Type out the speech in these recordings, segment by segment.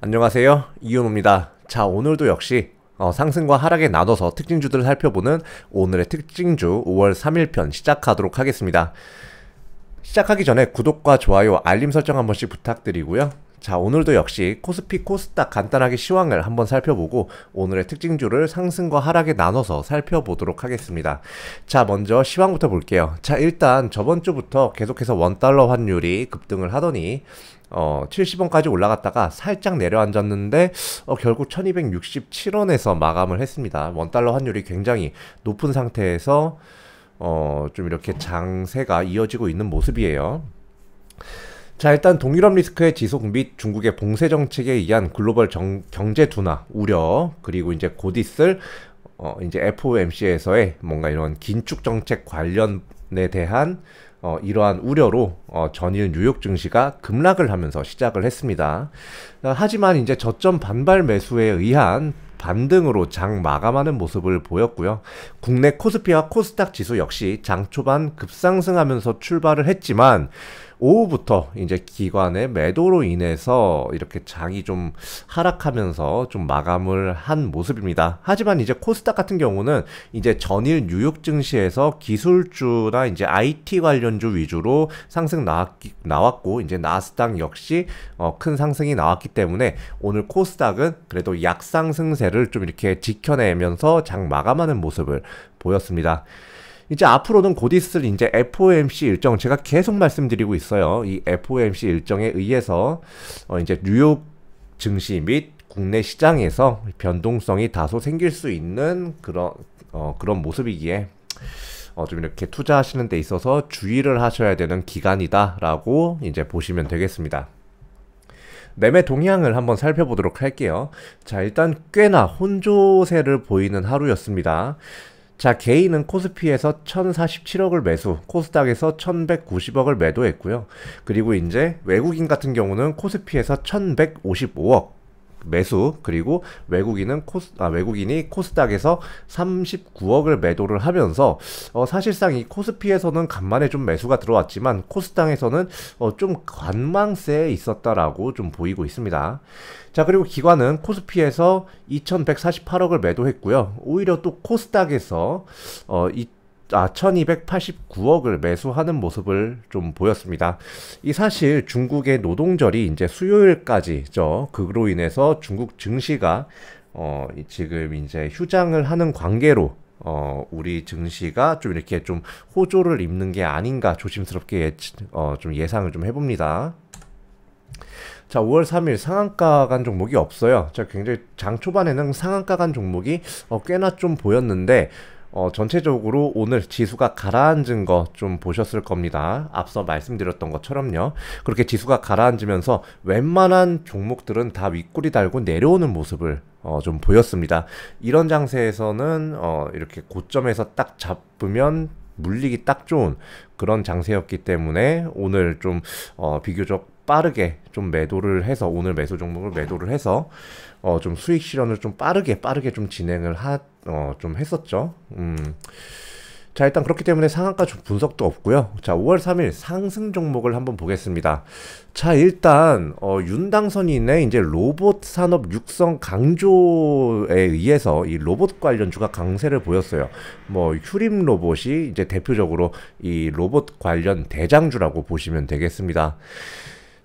안녕하세요, 이윤호입니다. 자, 오늘도 역시 상승과 하락에 나눠서 특징주들을 살펴보는 오늘의 특징주 5월 3일 편 시작하도록 하겠습니다. 시작하기 전에 구독과 좋아요, 알림 설정 한 번씩 부탁드리고요. 자, 오늘도 역시 코스피, 코스닥 간단하게 시황을 한번 살펴보고 오늘의 특징주를 상승과 하락에 나눠서 살펴보도록 하겠습니다. 자, 먼저 시황부터 볼게요. 자, 일단 저번 주부터 계속해서 원달러 환율이 급등을 하더니 70원까지 올라갔다가 살짝 내려앉았는데 결국 1267원에서 마감을 했습니다. 원달러 환율이 굉장히 높은 상태에서 좀 이렇게 장세가 이어지고 있는 모습이에요. 자, 일단 동유럽 리스크의 지속 및 중국의 봉쇄 정책에 의한 글로벌 경제 둔화 우려, 그리고 이제 곧 있을 이제 FOMC에서의 뭔가 이런 긴축 정책 관련에 대한 이러한 우려로 전일 뉴욕 증시가 급락을 하면서 시작을 했습니다. 하지만 이제 저점 반발 매수에 의한 반등으로 장 마감하는 모습을 보였고요. 국내 코스피와 코스닥 지수 역시 장 초반 급상승하면서 출발을 했지만 오후부터 이제 기관의 매도로 인해서 이렇게 장이 좀 하락하면서 좀 마감을 한 모습입니다. 하지만 이제 코스닥 같은 경우는 이제 전일 뉴욕 증시에서 기술주나 이제 IT 관련주 위주로 상승 나왔고 이제 나스닥 역시 큰 상승이 나왔기 때문에 오늘 코스닥은 그래도 약상승세를 좀 이렇게 지켜내면서 장 마감하는 모습을 보였습니다. 이제 앞으로는 곧 있을 이제 FOMC 일정, 제가 계속 말씀드리고 있어요. 이 FOMC 일정에 의해서 이제 뉴욕 증시 및 국내 시장에서 변동성이 다소 생길 수 있는 그런 모습이기에 좀 이렇게 투자하시는 데 있어서 주의를 하셔야 되는 기간이다라고 이제 보시면 되겠습니다. 매매 동향을 한번 살펴보도록 할게요. 자, 일단 꽤나 혼조세를 보이는 하루였습니다. 자, 개인은 코스피에서 1047억을 매수, 코스닥에서 1190억을 매도했고요. 그리고 이제 외국인 같은 경우는 코스피에서 1155억 매수, 그리고 외국인이 코스닥에서 39억을 매도를 하면서 사실상 이 코스피에서는 간만에 좀 매수가 들어왔지만 코스닥에서는 좀 관망세에 있었다라고 좀 보이고 있습니다. 자, 그리고 기관은 코스피에서 2148억을 매도했고요. 오히려 또 코스닥에서 1289억을 매수하는 모습을 좀 보였습니다. 이 사실 중국의 노동절이 이제 수요일까지죠. 그로 인해서 중국 증시가 지금 이제 휴장을 하는 관계로 우리 증시가 좀 이렇게 좀 호조를 입는 게 아닌가 조심스럽게 좀 예상을 좀 해봅니다. 자, 5월 3일 상한가 간 종목이 없어요. 자, 굉장히 장 초반에는 상한가 간 종목이 꽤나 좀 보였는데 전체적으로 오늘 지수가 가라앉은 거 좀 보셨을 겁니다. 앞서 말씀드렸던 것처럼요. 그렇게 지수가 가라앉으면서 웬만한 종목들은 다 윗꼬리 달고 내려오는 모습을 좀 보였습니다. 이런 장세에서는 이렇게 고점에서 딱 잡으면 물리기 딱 좋은 그런 장세였기 때문에 오늘 좀 비교적 빠르게 좀 매도를 해서, 오늘 매수 종목을 매도를 해서 좀 수익 실현을 좀 빠르게 좀 진행을 좀 했었죠. 자, 일단 그렇기 때문에 상한가 분석도 없고요. 자, 5월 3일 상승 종목을 한번 보겠습니다. 자, 일단 윤당선인의 이제 로봇 산업 육성 강조에 의해서 이 로봇 관련주가 강세를 보였어요. 뭐 휴림 로봇이 이제 대표적으로 이 로봇 관련 대장주라고 보시면 되겠습니다.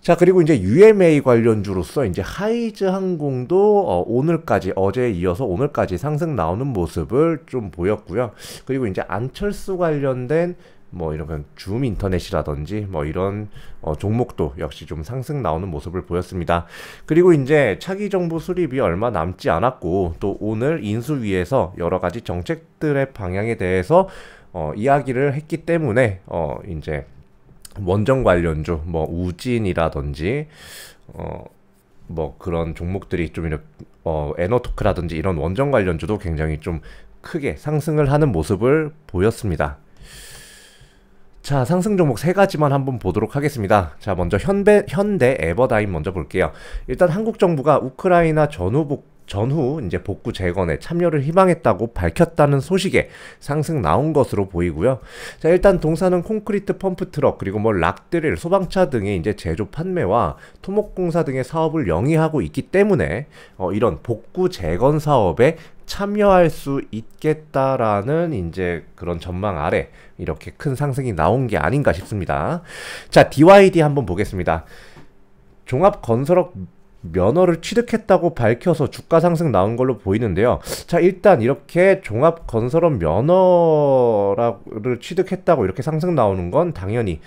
자, 그리고 이제 UMA 관련주로서 이제 하이즈 항공도 오늘까지, 어제에 이어서 오늘까지 상승 나오는 모습을 좀 보였고요. 그리고 이제 안철수 관련된 뭐 이런 줌 인터넷이라든지 뭐 이런 종목도 역시 좀 상승 나오는 모습을 보였습니다. 그리고 이제 차기 정부 수립이 얼마 남지 않았고 또 오늘 인수위에서 여러 가지 정책들의 방향에 대해서 이야기를 했기 때문에 이제 원전 관련주, 뭐 우진이라든지 뭐 그런 종목들이 좀 이렇게 에너토크라든지 이런 원전 관련주도 굉장히 좀 크게 상승을 하는 모습을 보였습니다. 자, 상승 종목 세 가지만 한번 보도록 하겠습니다. 자, 먼저 현대 에버다임 먼저 볼게요. 일단 한국 정부가 우크라이나 전후 전후 이제 복구 재건에 참여를 희망했다고 밝혔다는 소식에 상승 나온 것으로 보이고요. 자, 일단 동사는 콘크리트 펌프 트럭 그리고 뭐 락드릴, 소방차 등의 이제 제조 판매와 토목공사 등의 사업을 영위하고 있기 때문에 이런 복구 재건 사업에 참여할 수 있겠다라는 이제 그런 전망 아래 이렇게 큰 상승이 나온 게 아닌가 싶습니다. 자, DYD 한번 보겠습니다. 종합건설업 면허를 취득했다고 밝혀서 주가 상승 나온 걸로 보이는데요. 자, 일단 이렇게 종합건설업 면허를 취득했다고 이렇게 상승 나오는 건 당연히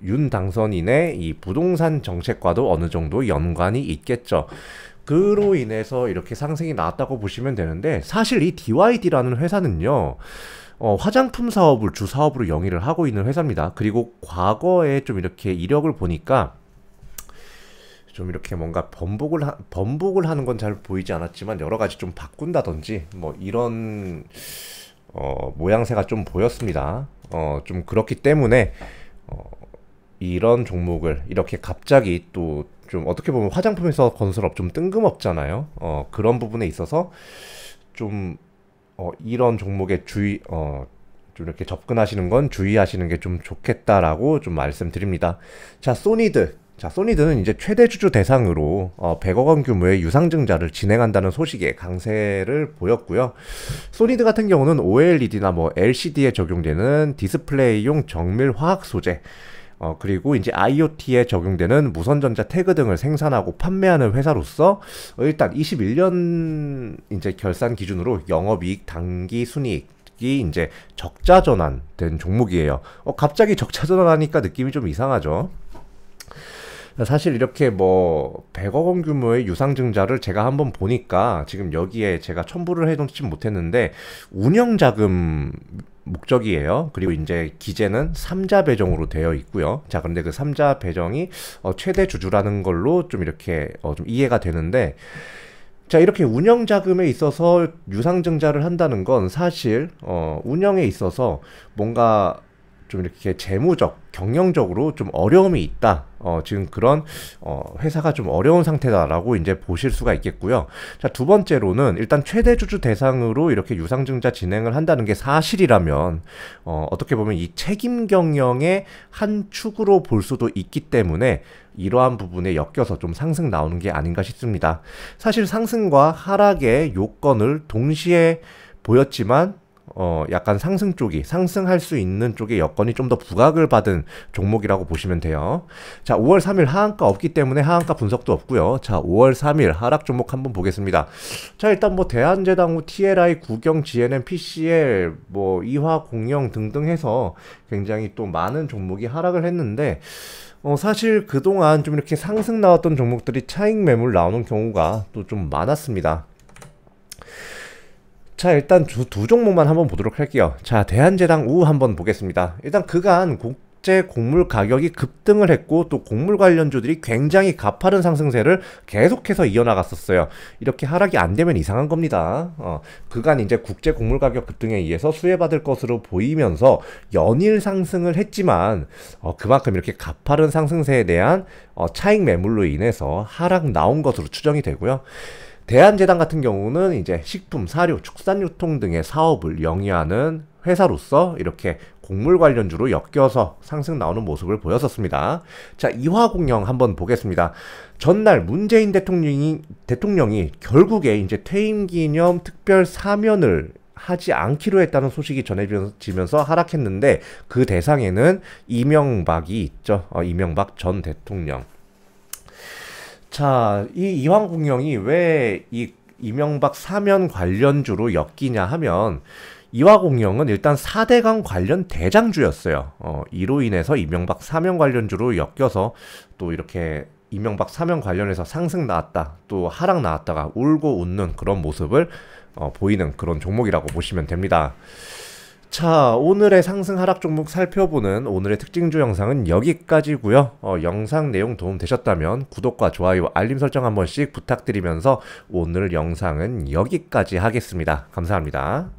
윤 당선인의 이 부동산 정책과도 어느 정도 연관이 있겠죠. 그로 인해서 이렇게 상승이 나왔다고 보시면 되는데, 사실 이 DYD라는 회사는요, 화장품 사업을 주 사업으로 영위를 하고 있는 회사입니다. 그리고 과거에 좀 이렇게 이력을 보니까 좀 이렇게 뭔가 번복을 하는 건 잘 보이지 않았지만 여러 가지 좀 바꾼다든지 뭐 이런 모양새가 좀 보였습니다. 좀 그렇기 때문에 이런 종목을 이렇게 갑자기 또 좀 어떻게 보면 화장품에서 건설업 좀 뜬금없잖아요. 그런 부분에 있어서 좀 이런 종목에 좀 이렇게 접근하시는 건 주의하시는 게 좀 좋겠다라고 좀 말씀드립니다. 자, 소니드. 자, 소니드는 이제 최대 주주 대상으로 100억 원 규모의 유상증자를 진행한다는 소식에 강세를 보였고요. 소니드 같은 경우는 OLED나 뭐 LCD에 적용되는 디스플레이용 정밀 화학 소재, 그리고 이제 IoT에 적용되는 무선전자 태그 등을 생산하고 판매하는 회사로서 일단 21년 이제 결산 기준으로 영업이익, 당기 순이익 이 이제 적자 전환된 종목이에요. 갑자기 적자 전환하니까 느낌이 좀 이상하죠. 사실 이렇게 뭐 100억 원 규모의 유상증자를 제가 한번 보니까 지금 여기에 제가 첨부를 해놓지 못했는데 운영자금 목적이에요. 그리고 이제 기재는 3자 배정으로 되어 있고요. 자, 그런데 그 3자 배정이 최대 주주라는 걸로 좀 이렇게 좀 이해가 되는데, 자, 이렇게 운영자금에 있어서 유상증자를 한다는 건 사실 운영에 있어서 뭔가 좀 이렇게 재무적, 경영적으로 좀 어려움이 있다. 지금 그런 회사가 좀 어려운 상태다라고 이제 보실 수가 있겠고요. 자, 두 번째로는 일단 최대 주주 대상으로 이렇게 유상증자 진행을 한다는 게 사실이라면 어떻게 보면 이 책임 경영의 한 축으로 볼 수도 있기 때문에 이러한 부분에 엮여서 좀 상승 나오는 게 아닌가 싶습니다. 사실 상승과 하락의 요건을 동시에 보였지만 약간 상승 쪽이, 상승할 수 있는 쪽의 여건이 좀 더 부각을 받은 종목이라고 보시면 돼요. 자, 5월 3일 하한가 없기 때문에 하한가 분석도 없고요. 자, 5월 3일 하락 종목 한번 보겠습니다. 자, 일단 뭐 대한제당우, TLI, 구경, GNM, PCL, 뭐 이화공영 등등 해서 굉장히 또 많은 종목이 하락을 했는데, 사실 그동안 좀 이렇게 상승 나왔던 종목들이 차익 매물 나오는 경우가 또 좀 많았습니다. 자, 일단 두 종목만 한번 보도록 할게요. 자, 대한제당우 한번 보겠습니다. 일단 그간 국제 곡물 가격이 급등을 했고 또 곡물 관련주들이 굉장히 가파른 상승세를 계속해서 이어나갔었어요. 이렇게 하락이 안 되면 이상한 겁니다. 그간 이제 국제 곡물 가격 급등에 의해서 수혜받을 것으로 보이면서 연일 상승을 했지만 그만큼 이렇게 가파른 상승세에 대한 차익 매물로 인해서 하락 나온 것으로 추정이 되고요. 대한제당 같은 경우는 이제 식품, 사료, 축산유통 등의 사업을 영위하는 회사로서 이렇게 곡물 관련주로 엮여서 상승 나오는 모습을 보였었습니다. 자, 이화공영 한번 보겠습니다. 전날 문재인 대통령이 결국에 이제 퇴임 기념 특별 사면을 하지 않기로 했다는 소식이 전해지면서 하락했는데 그 대상에는 이명박이 있죠. 이명박 전 대통령. 자, 이 이화공영이 왜 이 이명박 사면 관련주로 엮이냐 하면 이화공영은 일단 4대강 관련 대장주였어요. 이로 인해서 이명박 사면 관련주로 엮여서 또 이렇게 이명박 사면 관련해서 상승 나왔다, 또 하락 나왔다가 울고 웃는 그런 모습을 보이는 그런 종목이라고 보시면 됩니다. 자, 오늘의 상승 하락 종목 살펴보는 오늘의 특징주 영상은 여기까지고요. 영상 내용 도움 되셨다면 구독과 좋아요, 알림 설정 한 번씩 부탁드리면서 오늘 영상은 여기까지 하겠습니다. 감사합니다.